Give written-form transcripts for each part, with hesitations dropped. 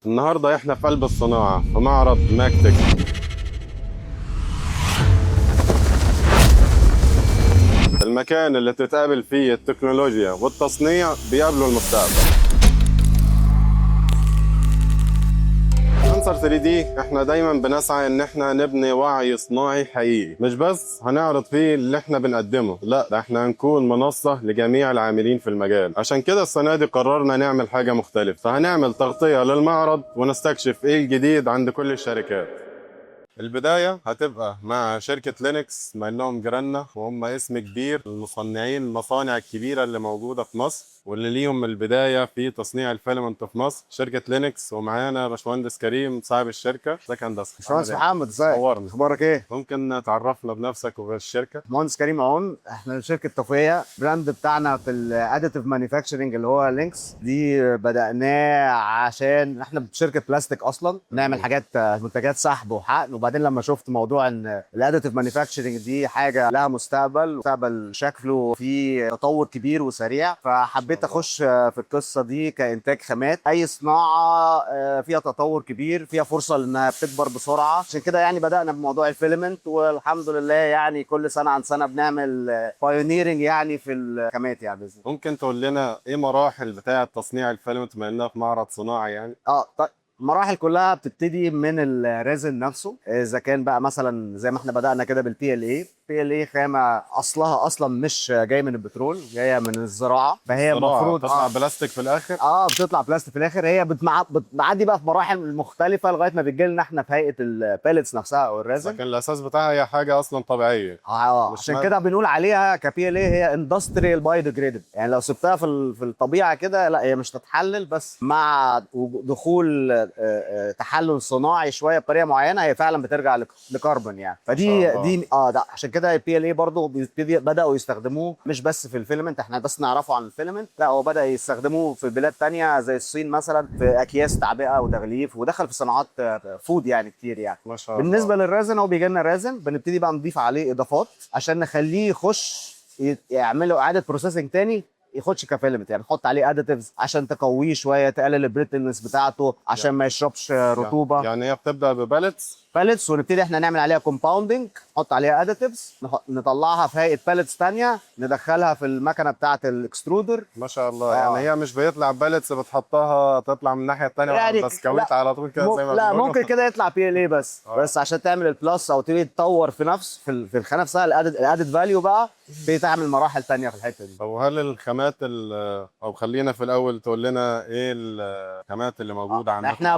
النهارده احنا في قلب الصناعة في معرض ماكتك، المكان اللي تتقابل فيه التكنولوجيا والتصنيع بيقابلوا المستقبل. سنسر 3 دي احنا دايما بنسعى ان احنا نبني وعي صناعي حقيقي، مش بس هنعرض فيه اللي احنا بنقدمه، لا ده احنا هنكون منصة لجميع العاملين في المجال. عشان كده السنة دي قررنا نعمل حاجة مختلفة، فهنعمل تغطية للمعرض ونستكشف ايه الجديد عند كل الشركات. البداية هتبقى مع شركة لينكس مع انهم جيراننا وهم اسم كبير، المصنعين المصانع الكبيرة اللي موجودة في مصر واللي ليهم البداية في تصنيع الفيلمنت في مصر، شركة لينكس. ومعانا باشمهندس كريم صاحب الشركة. ازيك يا هندسة؟ باشمهندس محمد، ازيك؟ نورنا. اخبارك ايه؟ ممكن تعرفنا بنفسك وبالشركة؟ مهندس كريم عون، احنا شركه توفيه. براند بتاعنا في الاديتيف مانيفاكتشرنج اللي هو لينكس دي بدأناه عشان احنا شركه بلاستيك اصلا، نعمل حاجات منتجات سحب وحقن. وبعدين لما شفت موضوع ان الاديتيف مانيفاكتشرنج دي حاجه لها مستقبل شكله في تطور كبير وسريع، فحبيت اخش في القصه دي كانتاج خامات. اي صناعه فيها تطور كبير فيها فرصه انها بتكبر بسرعه، عشان كده يعني بدأنا بموضوع الفيلمنت، والحمد لله يعني كل سنه عن سنه بنعمل بايونيرنج يعني في الخامات يعني بإذن الله. ممكن تقول لنا ايه مراحل بتاعة تصنيع الفيلمنت بما انها في معرض صناعي يعني؟ طيب، المراحل كلها بتبتدي من الريزن نفسه. اذا كان بقى مثلا زي ما احنا بدأنا كده بالبي ال اي. بي ال اي خامه اصلها اصلا مش جايه من البترول، جايه من الزراعه، فهي الزراعة المفروض تطلع بلاستيك في الاخر؟ بتطلع بلاستيك في الاخر. هي بتعدي بقى في مراحل مختلفه لغايه ما بتجي لنا احنا في هيئه الباليتس نفسها او الريزن. لكن الاساس بتاعها هي حاجة اصلا طبيعية، مش عشان كده بنقول عليها كبي ال اي هي اندستريال بايوديجريدبل. يعني لو سبتها في الطبيعه كده لا هي مش تتحلل، بس مع دخول تحلل صناعي شويه بطريقه معينه هي فعلا بترجع لكربون يعني. ما شاء فدي الله. ده عشان كده البي ال اي برضه بداوا يستخدموه مش بس في الفيلمنت، احنا بس نعرفه عن الفيلمنت، لا هو بدا يستخدموه في بلاد تانية زي الصين مثلا في اكياس تعبئه وتغليف، ودخل في صناعات فود يعني كتير يعني. ما شاء الله. بالنسبه للرازن، هو بيجي لنا رازن بنبتدي بقى نضيف عليه اضافات عشان نخليه يخش يعملوا اعاده بروسيسنج تاني، يخش كفيلمنت. يعني نحط عليه اديتيفز عشان تقويه شويه، تقلل البريتلنس بتاعته عشان ما يشربش رطوبه. يعني هي بتبدأ ببالتس؟ باليتس، ونبتدي احنا نعمل عليها كومباوندنج، نحط عليها اديتيفز، نطلعها في هيئه باليتس ثانيه، ندخلها في المكنه بتاعه الاكسترودر. ما شاء الله. يعني هي مش بيطلع بالتس بتحطها تطلع من الناحية التانية يعني بسكويت لا على طول كده زي ما لا بيقولوا؟ ممكن كده يطلع بي ال اي بس عشان تعمل البلس او تبتدي تطور في نفس في الخانه نفسها الادد فاليو بقى، بتعمل مراحل ثانيه في الحته دي. طب وهل الخامات او خلينا في الاول تقول لنا ايه الخامات اللي موجودة عندكم؟ احنا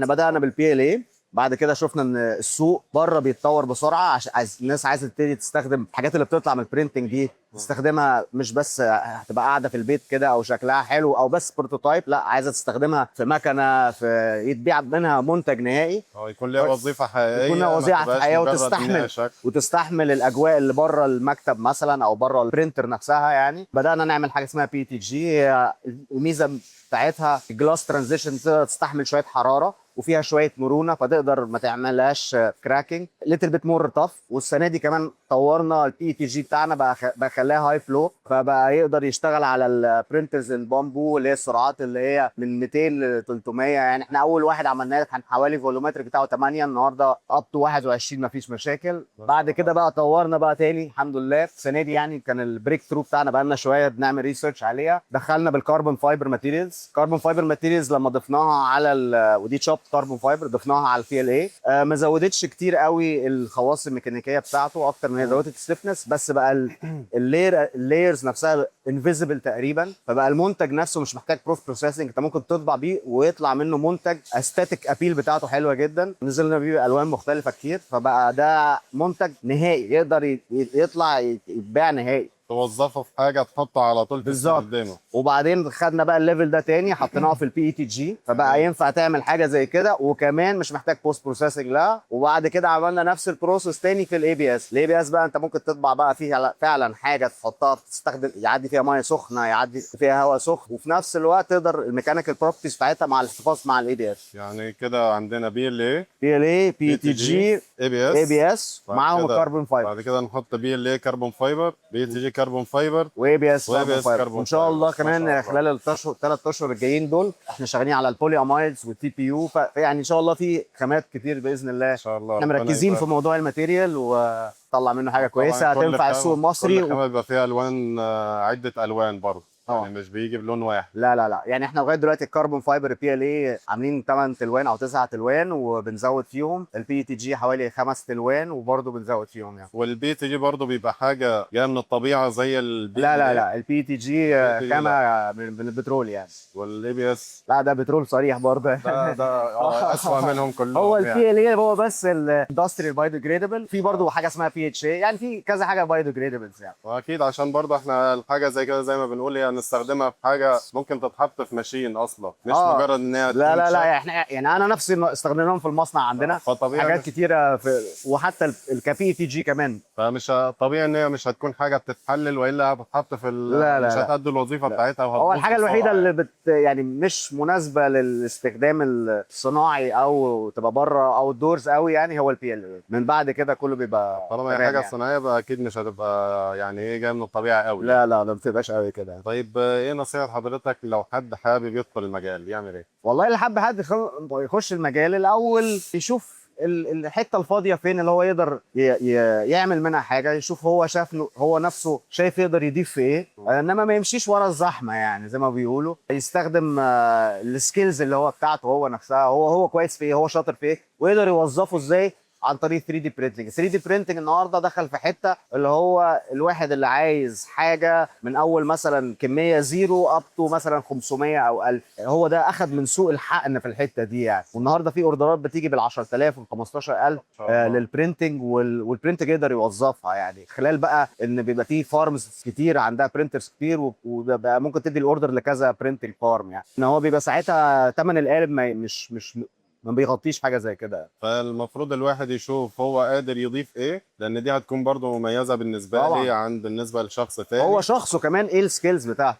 بدانا بالبي ال اي. بعد كده شفنا ان السوق بره بيتطور بسرعه، عشان الناس عايزه تبتدي تستخدم الحاجات اللي بتطلع من البرينتنج دي، تستخدمها مش بس هتبقى قاعده في البيت كده او شكلها حلو او بس بروتوتايب، لا عايزه تستخدمها في مكنه، في يتبيع منها منتج نهائي، يكون ليها وظيفة حقيقية، يكون لها ما وظيفه تبقاش حقيقيه مجرد ان هي شكل. وتستحمل الاجواء اللي بره المكتب مثلا او بره البرينتر نفسها. يعني بدانا نعمل حاجه اسمها بي تي جي. هي الميزه بتاعتها جلاس ترانزيشن، تقدر تستحمل شويه حراره وفيها شويه مرونه، فتقدر ما تعملهاش كراكنج، ليتل بيت مور طف. والسنه دي كمان طورنا البي تي جي بتاعنا بقى خلاها هاي فلو، فبقى يقدر يشتغل على البرنترز البامبو اللي هي السرعات اللي هي من 200 ل 300. يعني احنا اول واحد عملناه كان حوالي فولومتر بتاعه 8، النهارده اب تو 21 مفيش مشاكل. بعد كده بقى طورنا بقى تاني الحمد لله. السنه دي يعني كان البريك ثرو بتاعنا بقى لنا شويه بنعمل ريسيرش عليها، دخلنا بالكربون فايبر ماتيريالز. كربون فايبر ماتيريالز لما ضفناها على ودي شوب كربون فايبر ضفناها على البي ال اي، ما زودتش كتير قوي الخواص الميكانيكيه بتاعته اكتر من هي زودت الستفنس، بس بقى اللايرز نفسها انفيزبل تقريبا، فبقى المنتج نفسه مش محتاج بروسيسنج، انت ممكن تطبع بيه ويطلع منه منتج استاتيك ابيل بتاعته حلوه جدا. نزلنا بيه الوان مختلفه كتير، فبقى ده منتج نهائي يقدر يطلع يتباع نهائي، توظفه في حاجة تحطه على طول بالظبط. تستخدمه. وبعدين خدنا بقى الليفل ده تاني حطيناه في البي اي تي جي، فبقى ينفع تعمل حاجه زي كده وكمان مش محتاج بوست بروسيسنج لا. وبعد كده عملنا نفس البروسيس تاني في الاي بي اس. الاي بي اس بقى انت ممكن تطبع بقى فيها فعلا حاجه تحطها تستخدم، يعدي فيها ميه سخنه، يعدي فيها هواء سخن، وفي نفس الوقت تقدر الميكانيكال بروبرتيز بتاعتها مع الاحتفاظ مع الاي بي اس. يعني كده عندنا بي ال اي، بي ال اي، بي بي تي تي جي، جي، اي بي اي اس. بي اس، بعد معاهم كده الكربون فايبر. بعد كده نحط بي ال اي كربون فايبر، بي تي جي كربون فايبر واي بي اس وABS كربون وان شاء فايبر. الله ما كمان شاء الله. خلال الثلاث اشهر الجايين دول احنا شغالين على البولي امايدز والتي بي يو، فيعني ان شاء الله في خامات كتير باذن الله. ان شاء الله احنا ربنا مركزين يبارك. في موضوع الماتيريال وطلع منه حاجه طبعاً كويسه كل هتنفع السوق كل المصري خامة بيبقى فيها الوان، عده الوان برضه، طبعاً. يعني مش بيجي بلون واحد. لا يعني احنا لغايه دلوقتي الكربون فايبر بي ال اي عاملين 8 تلوان او 9 تلوان وبنزود فيهم، البي تي جي حوالي 5 تلوان وبرضه بنزود فيهم يعني. والبي تي جي برضه بيبقى حاجه جايه من الطبيعه زي البي لا البي تي جي PETG خامه من البترول يعني. والABS لا ده بترول صريح برضه. ده اسوأ منهم كلهم. هو يعني. البي ال اي هو بس الاندستريال بايوديجريدبل، في برضه حاجه اسمها بي اتش اي، يعني في كذا حاجه بايوديجريدبلز يعني. واكيد عشان برضه احنا الحاجه زي كده زي ما بنقول هي نستخدمها في حاجه ممكن تتحط في ماشين اصلا، مش مجرد ان هي لا تكون شكل. احنا يعني انا نفسي استخدمناهم في المصنع عندنا فطبيعي حاجات مش- كتيره وحتى الكابي تي جي كمان. فمش طبيعي ان هي مش هتكون حاجه بتتحلل والا هتتحط في لا مش هتأدي الوظيفه بتاعتها هو وهتبوظ الحاجه بسرعة الوحيده يعني. اللي يعني مش مناسبه للاستخدام الصناعي او تبقى بره او دورز قوي يعني هو البي ال اي، من بعد كده كله بيبقى طالما هي تمام حاجه يعني. صناعيه بقى اكيد مش هتبقى يعني ايه جايه من الطبيعه قوي. لا ما بتبقاش قوي كده يعني. طيب ايه نصيحه حضرتك لو حد حابب يدخل المجال يعمل ايه؟ والله اللي حد يخش المجال الاول يشوف الحته الفاضيه فين اللي هو يقدر يعمل منها حاجه، يشوف هو شاف هو نفسه شايف يقدر يضيف في ايه، انما ما يمشيش ورا الزحمه يعني زي ما بيقولوا، يستخدم السكيلز اللي هو بتاعته هو نفسها، هو كويس في ايه، هو شاطر في ايه، ويقدر يوظفه ازاي عن طريق 3 دي برينتنج. 3 دي برينتنج النهارده دخل في حته اللي هو الواحد اللي عايز حاجه من اول مثلا كميه زيرو اب تو مثلا 500 او 1000، هو ده اخذ من سوق الحقن في الحته دي يعني. والنهارده في اوردرات بتيجي بال 10000 وال 15000 للبرينتنج، والبرينتنج يقدر يوظفها يعني خلال بقى ان بيبقى في فارمز كتير عندها برينترز كتير وبقى ممكن تدي الاوردر لكذا برينتنج فارم يعني، ان هو بيبقى ساعتها ثمن القالب مش ما بيغطيش حاجه زي كده. فالمفروض الواحد يشوف هو قادر يضيف ايه، لان دي هتكون برضه مميزه بالنسبه طبعاً. لي عن بالنسبه لشخص تاني. هو شخصه كمان ايه السكيلز بتاعته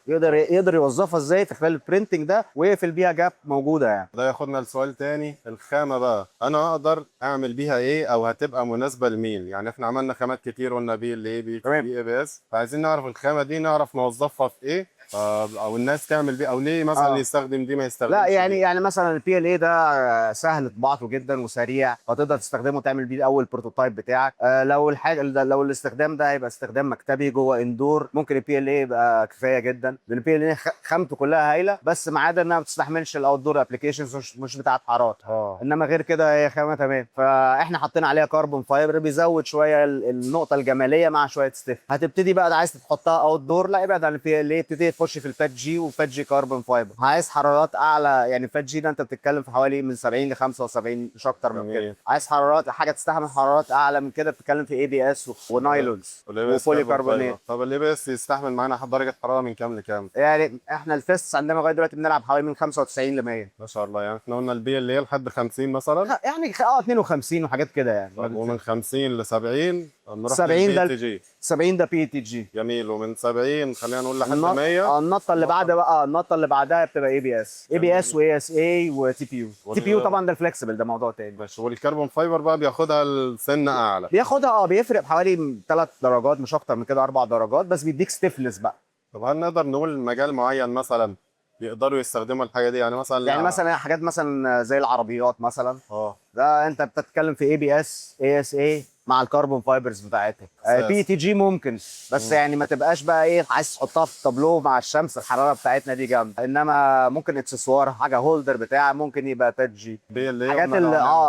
يقدر يوظفها ازاي في خلال البرينتنج ده ويقفل بيها جاب موجوده يعني. ده ياخدنا لسؤال تاني، الخامه بقى انا اقدر اعمل بيها ايه او هتبقى مناسبه لمين؟ يعني احنا عملنا خامات كتير قلنا بي ال اي تمام. بي اي اس، فعايزين نعرف الخامه دي نعرف نوظفها في ايه، او الناس تعمل بيه او ليه مثلا يستخدم دي ما يستخدمش لا دي. يعني مثلا البي ال اي ده سهل طباعته جدا وسريع، فتقدر تستخدمه تعمل بيه اول بروتوتايب بتاعك. لو الحاجه لو الاستخدام ده هيبقى استخدام مكتبي جوه اندور ممكن البي ال اي يبقى كفايه جدا، لان البي ال اي خامته كلها هايله، بس ما عدا انها ما بتستحملش الاوت دور ابلكيشنز، مش بتاعت حرارات. انما غير كده هي خامه تمام. فاحنا حاطين عليها كربون فايبر بيزود شويه النقطه الجماليه مع شويه ستيف. هتبتدي بقى عايز تحطها اوت دور، لا ابعد عن البي ال اي، ابتدي تخش في الفات جي وفات جي كربون فايبر. عايز حرارات اعلى يعني فات جي ده انت بتتكلم في حوالي من 70 ل 75 مش اكتر من كده. عايز حرارات حاجه تستحمل حرارات اعلى من كده بتتكلم في اي بي اس ونايلونز وبولي كربونات. طب اللي بس يستحمل معانا درجه حراره من كام لكام؟ يعني احنا الفيست عندنا لغايه دلوقتي بنلعب حوالي من 95 ل 100 ما شاء الله. يعني احنا قلنا البي ال اي لحد 50 مثلا، يعني 52 وحاجات كده يعني. ومن 50 ل 70 نروح 70 ده للبي تي جي. 70 ده بي تي جي جميل. ومن 70 خلينا نقول لحد 100 النطه اللي بعد بقى النطه اللي بعدها بتبقى اي بي اس واي اس اي وتي بي يو. تي بي يو طبعا ده الفلكسبل ده موضوع تاني. ماشي. والكربون فايبر بقى بياخدها السن اعلى، بياخدها بيفرق بحوالي 3 درجات مش اكتر من كده 4 درجات، بس بيديك ستيفنس بقى. طب هل نقدر نقول مجال معين مثلا يقدروا يستخدموا الحاجه دي؟ يعني مثلا حاجات مثلا زي العربيات مثلا، اه ده انت بتتكلم في اي بي اس اي اس اي مع الكربون فايبرز بتاعتها. بي تي جي ممكن، بس يعني ما تبقاش بقى ايه عايز تحطها في التابلو مع الشمس الحراره بتاعتنا دي جامده، انما ممكن اكسسوار حاجه هولدر بتاع ممكن يبقى بات جي. حاجات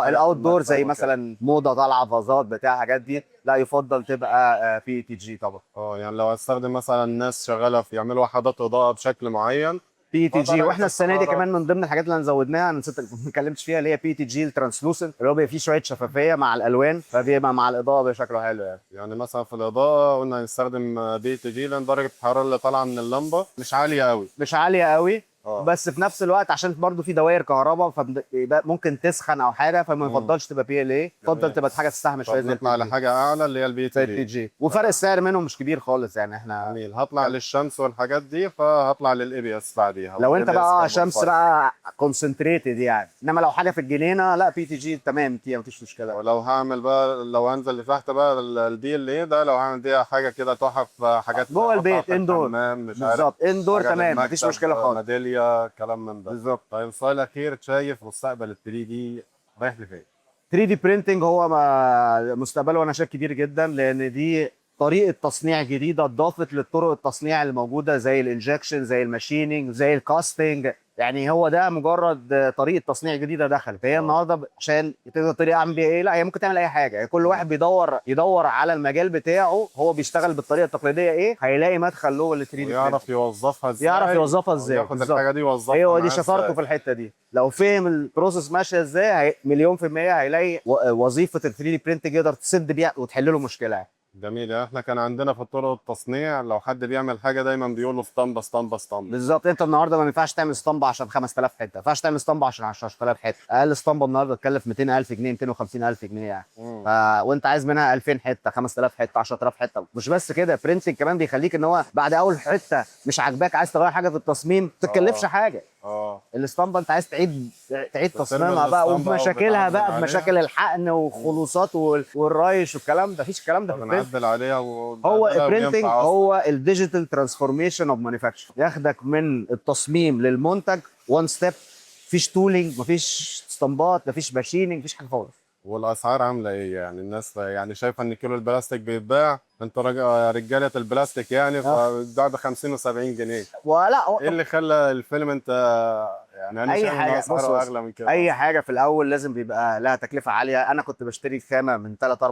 الاوت دور زي مثلا موضه طالعه فازات بتاع حاجات دي لا يفضل تبقى بي تي جي طبعا. يعني لو هستخدم مثلا ناس شغاله في يعملوا وحدات اضاءه بشكل معين بي تي جي. واحنا السنه دي كمان من ضمن الحاجات اللي زودناها انا نسيت ما اتكلمتش فيها اللي هي بي تي جي الترانسلوسنت، اللي هو بيبقى فيه شويه شفافيه مع الالوان فبيبقى مع الاضاءه بشكله حلو يعني. يعني مثلا في الاضاءه قلنا نستخدم بي تي جي لان درجه الحراره اللي طالعه من اللمبه مش عاليه قوي. مش عاليه قوي بس في نفس الوقت عشان برضو في دوائر كهرباء فممكن تسخن او حاجه، فما يفضلش تبقى بي ال اي، يفضل تبقى حاجه تستحمل شويه زي نطلع على حاجه اعلى اللي هي البي زي تي البي جي، وفرق السعر منهم مش كبير خالص يعني. احنا جميل. هطلع للشمس والحاجات دي، فهطلع للاي بي اس بعديها. لو انت بقى ABS شمس بقى كونسنتريتد يعني، انما لو حاجه في الجنينه لا بي تي جي تمام، مفيش مشكله. ولو هعمل بقى، لو هنزل لتحت بقى البي ال اي ده، لو هعمل دي حاجه كده تحف، حاجات جوه البيت اندور بالظبط اندور تمام، مفيش مشكله خالص. ميداليه كلام من ده. بالظبط. طيب السؤال الاخير، شايف مستقبل ال 3 دي رايح لفين؟ 3 دي برينتنج هو مستقبله وانا شايف كبير جدا، لان دي طريقه تصنيع جديده اضافت للطرق التصنيع الموجوده زي الانجكشن، زي الماشيننج، زي الكاستنج. يعني هو ده مجرد طريقه تصنيع جديده دخلت. فهي النهارده عشان تقدر طريقه اعمل بيها ايه، لا هي ممكن تعمل اي حاجه. يعني كل واحد يدور على المجال بتاعه، هو بيشتغل بالطريقه التقليديه ايه، هيلاقي مدخل له لل 3 دي، ويعرف يوظفها ازاي، ياخد الحاجه دي يوظفها. هي دي شطارته في الحته دي. لو فهم البروسيس ماشيه ازاي، مليون في الميه هيلاقي وظيفه ال 3 دي برينتنج يقدر تسد بيها وتحل له مشكله. جميل. احنا كان عندنا في طرق التصنيع لو حد بيعمل حاجه دايما بيقول له اسطمبه اسطمبه اسطمبه. بالظبط. انت النهارده ما ينفعش تعمل اسطمبه عشان 5000 حته، ما ينفعش تعمل اسطمبه عشان 10000 حته. اقل اسطمبه النهارده تكلف 200000 جنيه 250000 جنيه يعني. وانت عايز منها 2000 حته 5000 حته 10000 حته. مش بس كده، برينتنج كمان بيخليك ان هو بعد اول حته مش عاجباك عايز تغير حاجه في التصميم ما تتكلفش حاجه. الاسطمبه انت عايز تعيد تصميمها بقى وبمشاكلها بقى، بمشاكل الحقن وخلوصات والرايش والكلام ده، مفيش الكلام ده في بنعدل عليها. هو البرينتنج هو الديجيتال ترانسفورميشن اوف مانيفاكتشر، ياخدك من التصميم للمنتج وان ستيب. مفيش تولينج، مفيش اسطمبات، مفيش ماشيننج، مفيش حاجه خالص. والاسعار عامله ايه يعني؟ الناس يعني شايفه ان كيلو البلاستيك بيتباع، انت رجاله البلاستيك يعني فبيتباع ب 50 و70 جنيه. ولا ايه اللي خلى الفيلم انت يعني انا شايف ان اسعاره اغلى من كده؟ اي حاجه في الاول لازم بيبقى لها تكلفه عاليه. انا كنت بشتري خامه من 3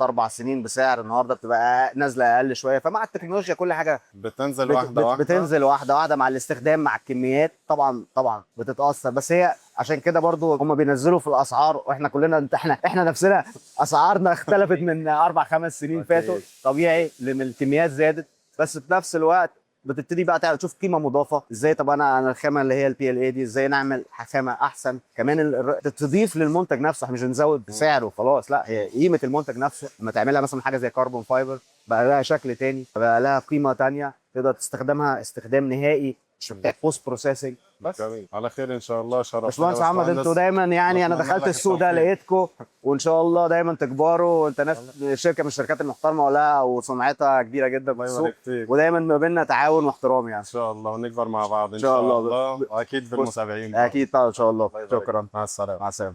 4 سنين بسعر، النهارده بتبقى نازله اقل شويه. فمع التكنولوجيا كل حاجه بتنزل واحده واحده، بتنزل واحده واحده مع الاستخدام، مع الكميات طبعا بتتاثر. بس هي عشان كده برضو هم بينزلوا في الاسعار، واحنا كلنا احنا نفسنا اسعارنا اختلفت من 4 5 سنين فاتوا. طبيعي لان الكميات زادت، بس في نفس الوقت بتبتدي بقى تشوف قيمه مضافه ازاي. طب انا الخامه اللي هي البي ال اي دي ازاي نعمل خامه احسن كمان، تضيف للمنتج نفسه. احنا مش بنزود سعره وخلاص، لا هي قيمه المنتج نفسه. لما تعملها مثلا حاجه زي كربون فايبر بقى لها شكل تاني، بقى لها قيمه تانيه، تقدر تستخدمها استخدام نهائي، مش محتاج بوست بروسيسنج. بس جميل. على خير ان شاء الله. شرفتنا باشمهندس محمد، انتوا دايما يعني انا دخلت السوق ده لقيتكم، وان شاء الله دايما تكبروا. وانت ناس شركه من الشركات المحترمه وسمعتها كبيره جدا في السوق، ودايما ما بيننا تعاون واحترام يعني. ان شاء الله ونكبر مع بعض ان شاء الله. واكيد في المتابعين اكيد طبعا ان شاء الله. شكرا. مع السلامه. مع السلامه.